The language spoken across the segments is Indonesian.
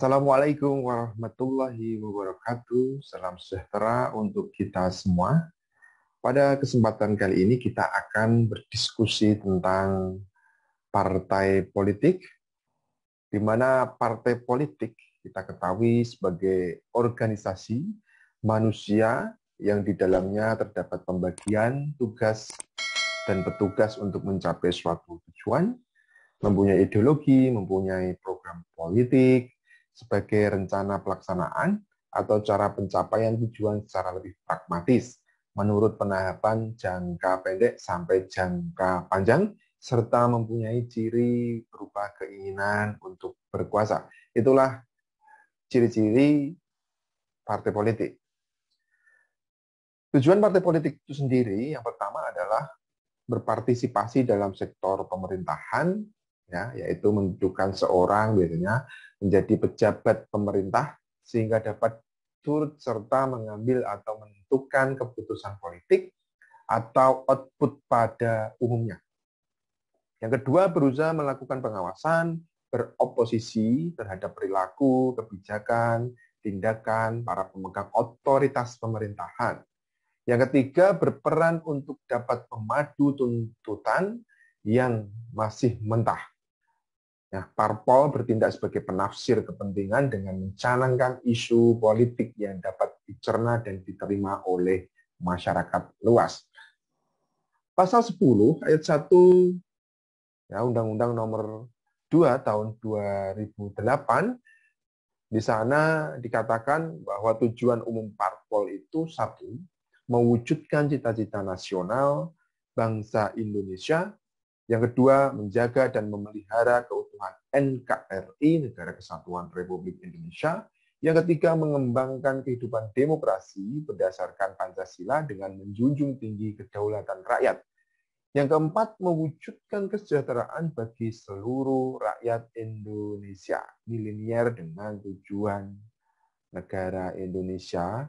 Assalamualaikum warahmatullahi wabarakatuh. Salam sejahtera untuk kita semua. Pada kesempatan kali ini kita akan berdiskusi tentang partai politik, di mana partai politik kita ketahui sebagai organisasi manusia yang di dalamnya terdapat pembagian tugas dan petugas untuk mencapai suatu tujuan, mempunyai ideologi, mempunyai program politik, sebagai rencana pelaksanaan atau cara pencapaian tujuan secara lebih pragmatis, menurut penahapan jangka pendek sampai jangka panjang, serta mempunyai ciri berupa keinginan untuk berkuasa. Itulah ciri-ciri partai politik. Tujuan partai politik itu sendiri, yang pertama adalah berpartisipasi dalam sektor pemerintahan, ya, yaitu mendudukan seorang biasanya menjadi pejabat pemerintah sehingga dapat turut serta mengambil atau menentukan keputusan politik atau output pada umumnya. Yang kedua, berusaha melakukan pengawasan, beroposisi terhadap perilaku, kebijakan, tindakan para pemegang otoritas pemerintahan. Yang ketiga, berperan untuk dapat memadu tuntutan yang masih mentah. Ya, parpol bertindak sebagai penafsir kepentingan dengan mencanangkan isu politik yang dapat dicerna dan diterima oleh masyarakat luas. Pasal 10 ayat 1 ya, Undang-Undang Nomor 2 tahun 2008, di sana dikatakan bahwa tujuan umum parpol itu satu, mewujudkan cita-cita nasional bangsa Indonesia. Yang kedua, menjaga dan memelihara keutuhan NKRI, Negara Kesatuan Republik Indonesia. Yang ketiga, mengembangkan kehidupan demokrasi berdasarkan Pancasila dengan menjunjung tinggi kedaulatan rakyat. Yang keempat, mewujudkan kesejahteraan bagi seluruh rakyat Indonesia. Ini linier dengan tujuan negara Indonesia.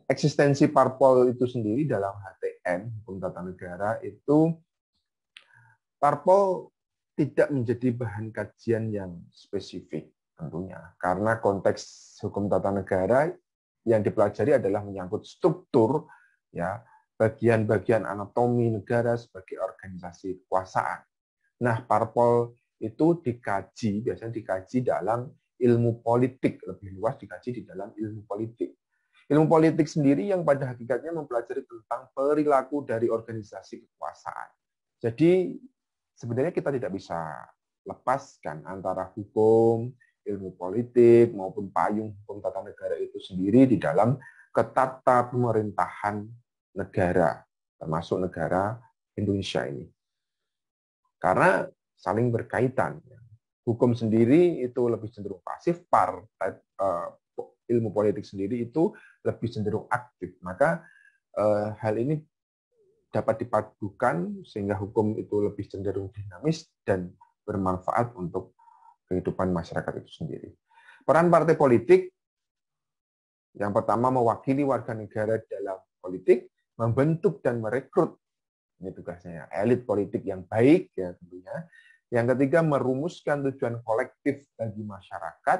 Eksistensi parpol itu sendiri dalam HTN, Hukum Tata Negara, itu parpol tidak menjadi bahan kajian yang spesifik tentunya. Karena konteks hukum tata negara yang dipelajari adalah menyangkut struktur, ya, bagian-bagian anatomi negara sebagai organisasi kekuasaan. Nah, parpol itu dikaji, biasanya dikaji dalam ilmu politik, lebih luas dikaji di dalam ilmu politik. Ilmu politik sendiri yang pada hakikatnya mempelajari tentang perilaku dari organisasi kekuasaan. Jadi sebenarnya kita tidak bisa lepaskan antara hukum, ilmu politik, maupun payung hukum tata negara itu sendiri di dalam ketata pemerintahan negara, termasuk negara Indonesia ini. Karena saling berkaitan. Hukum sendiri itu lebih cenderung pasif, ilmu politik sendiri itu lebih cenderung aktif. Maka hal ini dapat dipadukan sehingga hukum itu lebih cenderung dinamis dan bermanfaat untuk kehidupan masyarakat itu sendiri. Peran partai politik, yang pertama mewakili warga negara dalam politik, membentuk dan merekrut, ini tugasnya, elit politik yang baik, ya tentunya. Yang ketiga, merumuskan tujuan kolektif bagi masyarakat,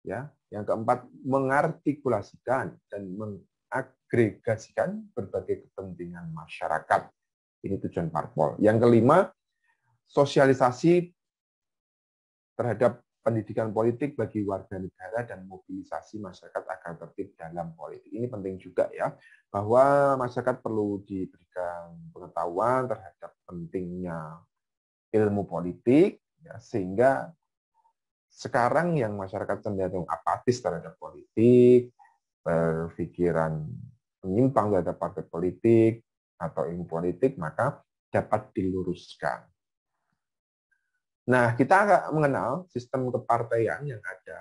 ya. Yang keempat, mengartikulasikan dan mengagregasikan berbagai kepentingan masyarakat. Ini tujuan parpol. Yang kelima, sosialisasi terhadap pendidikan politik bagi warga negara dan mobilisasi masyarakat agar tertib dalam politik. Ini penting juga ya, bahwa masyarakat perlu diberikan pengetahuan terhadap pentingnya ilmu politik, ya, sehingga sekarang yang masyarakat cenderung apatis terhadap politik, berpikiran menyimpang terhadap partai politik atau ilmu politik, maka dapat diluruskan. Nah, kita mengenal sistem kepartaian yang ada,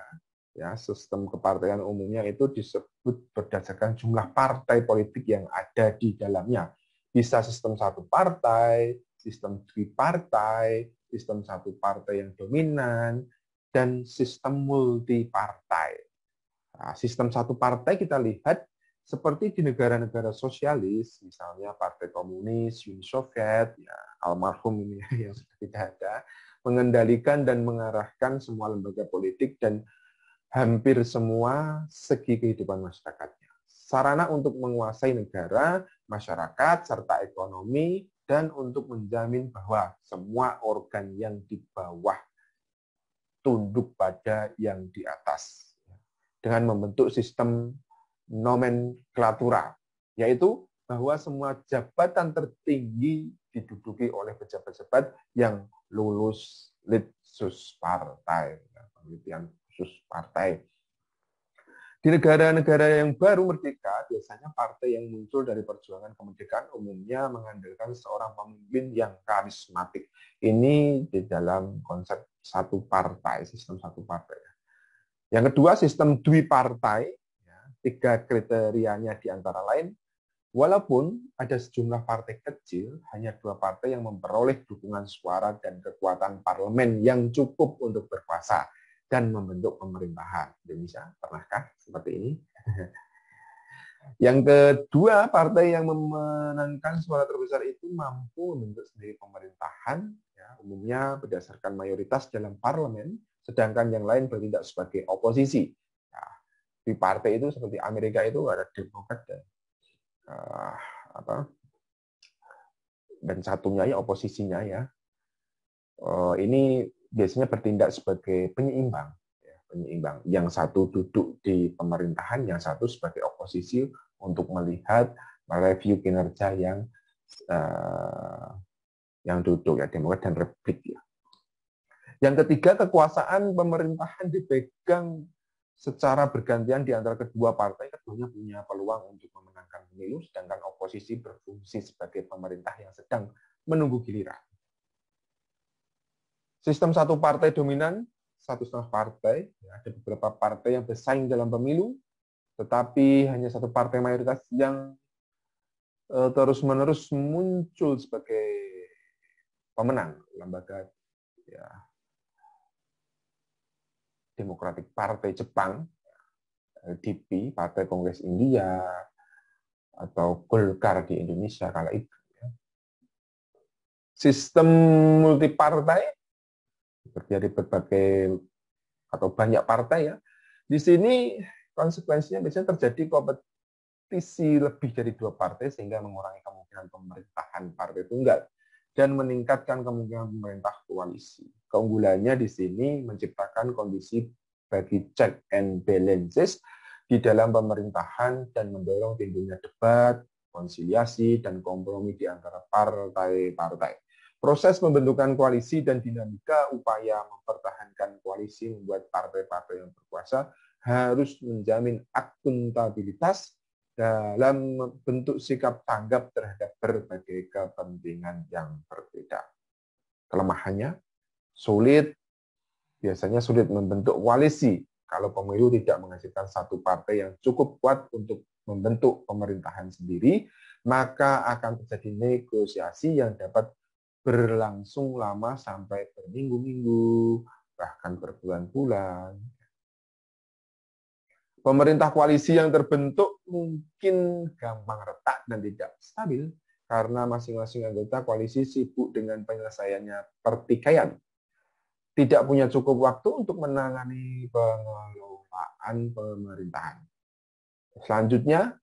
ya, sistem kepartaian umumnya itu disebut berdasarkan jumlah partai politik yang ada di dalamnya. Bisa sistem satu partai, sistem tripartai, sistem satu partai yang dominan, dan sistem multipartai. Nah, sistem satu partai kita lihat seperti di negara-negara sosialis, misalnya Partai Komunis, Uni Soviet, ya, almarhum ini yang sudah tidak ada, mengendalikan dan mengarahkan semua lembaga politik dan hampir semua segi kehidupan masyarakatnya. Sarana untuk menguasai negara, masyarakat, serta ekonomi, dan untuk menjamin bahwa semua organ yang di bawah tunduk pada yang di atas. Dengan membentuk sistem nomenklatura, yaitu bahwa semua jabatan tertinggi diduduki oleh pejabat-pejabat yang lulus litsus partai, penelitian khusus partai. Di negara-negara yang baru merdeka, biasanya partai yang muncul dari perjuangan kemerdekaan umumnya mengandalkan seorang pemimpin yang karismatik. Ini di dalam konsep satu partai, sistem satu partai. Yang kedua, sistem dwi partai. Tiga kriterianya di antara lain, walaupun ada sejumlah partai kecil, hanya dua partai yang memperoleh dukungan suara dan kekuatan parlemen yang cukup untuk berkuasa dan membentuk pemerintahan. Indonesia, pernahkah seperti ini? Yang kedua, partai yang memenangkan suara terbesar itu mampu membentuk sendiri pemerintahan, ya, umumnya berdasarkan mayoritas dalam parlemen, sedangkan yang lain bertindak sebagai oposisi. Nah, di partai itu seperti Amerika itu ada Demokrat dan dan satunya ya oposisinya ya. Ini biasanya bertindak sebagai penyeimbang, ya, penyeimbang. Yang satu duduk di pemerintahan, yang satu sebagai oposisi untuk melihat mereview kinerja yang duduk ya, Demokrat dan Republik ya. Yang ketiga, kekuasaan pemerintahan dipegang secara bergantian di antara kedua partai. Keduanya punya peluang untuk memenangkan pemilu, sedangkan oposisi berfungsi sebagai pemerintah yang sedang menunggu giliran. Sistem satu partai dominan, satu setengah partai, ya, ada beberapa partai yang bersaing dalam pemilu, tetapi hanya satu partai mayoritas yang terus-menerus muncul sebagai pemenang. Lembaga ya, Democratic Partai Jepang, LDP, Partai Kongres India, atau Golkar di Indonesia kala itu. Ya. Sistem multipartai, dari berbagai atau banyak partai ya. Di sini konsekuensinya biasanya terjadi kompetisi lebih dari dua partai sehingga mengurangi kemungkinan pemerintahan partai tunggal dan meningkatkan kemungkinan pemerintah koalisi. Keunggulannya di sini menciptakan kondisi bagi check and balances di dalam pemerintahan dan mendorong timbulnya debat, konsiliasi, dan kompromi di antara partai-partai. Proses pembentukan koalisi dan dinamika upaya mempertahankan koalisi membuat partai-partai yang berkuasa harus menjamin akuntabilitas dalam bentuk sikap tanggap terhadap berbagai kepentingan yang berbeda. Kelemahannya, biasanya sulit membentuk koalisi kalau pemilu tidak menghasilkan satu partai yang cukup kuat untuk membentuk pemerintahan sendiri, maka akan terjadi negosiasi yang dapat berlangsung lama sampai berminggu-minggu, bahkan berbulan-bulan. Pemerintah koalisi yang terbentuk mungkin gampang retak dan tidak stabil karena masing-masing anggota koalisi sibuk dengan penyelesaiannya pertikaian. Tidak punya cukup waktu untuk menangani pengelolaan pemerintahan. Selanjutnya,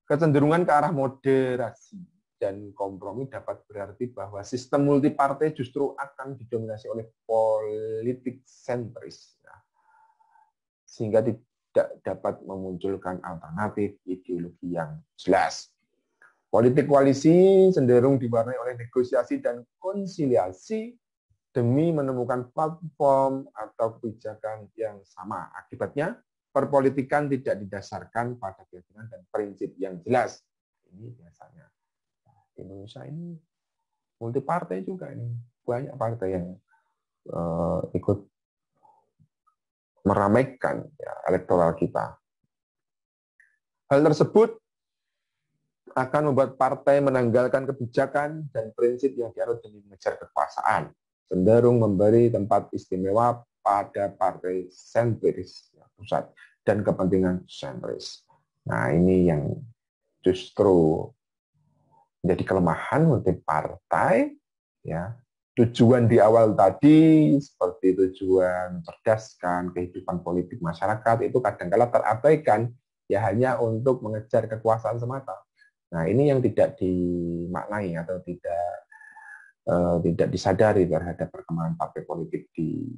kecenderungan ke arah moderasi dan kompromi dapat berarti bahwa sistem multipartai justru akan didominasi oleh politik sentris, sehingga tidak dapat memunculkan alternatif ideologi yang jelas. Politik koalisi cenderung diwarnai oleh negosiasi dan konsiliasi demi menemukan platform atau kebijakan yang sama. Akibatnya, perpolitikan tidak didasarkan pada keyakinan dan prinsip yang jelas. Ini biasanya. Di Indonesia ini multipartai juga ini. Banyak partai yang ikut meramaikan ya, elektoral kita. Hal tersebut akan membuat partai menanggalkan kebijakan dan prinsip yang dianut demi mengejar kekuasaan, cenderung memberi tempat istimewa pada partai sentris ya, pusat dan kepentingan sentris. Nah, ini yang justru menjadi kelemahan multipartai ya, tujuan di awal tadi, seperti tujuan mencerdaskan kehidupan politik masyarakat, itu kadang-kala terabaikan, ya hanya untuk mengejar kekuasaan semata. Nah, ini yang tidak dimaknai atau tidak disadari terhadap perkembangan partai politik di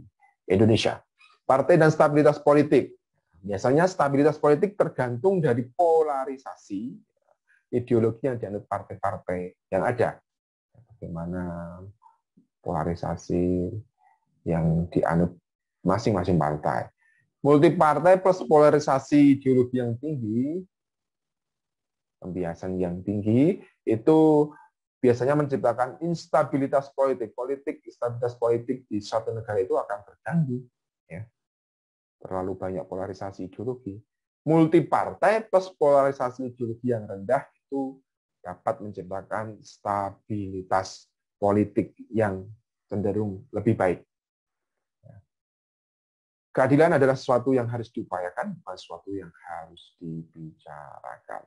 Indonesia. Partai dan stabilitas politik. Biasanya stabilitas politik tergantung dari polarisasi ideologi yang dianut partai-partai yang ada. Bagaimana polarisasi yang dianut masing-masing partai. Multipartai plus polarisasi ideologi yang tinggi, pembiasan yang tinggi, itu biasanya menciptakan instabilitas politik. Instabilitas politik di suatu negara itu akan terganggu. Ya. Terlalu banyak polarisasi ideologi. Multipartai plus polarisasi ideologi yang rendah itu dapat menciptakan stabilitas politik yang cenderung lebih baik. Keadilan adalah sesuatu yang harus diupayakan, bukan sesuatu yang harus dibicarakan.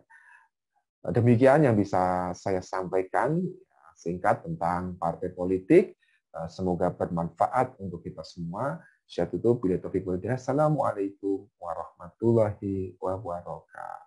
Demikian yang bisa saya sampaikan singkat tentang partai politik. Semoga bermanfaat untuk kita semua. Saya tutup. Assalamualaikum warahmatullahi wabarakatuh.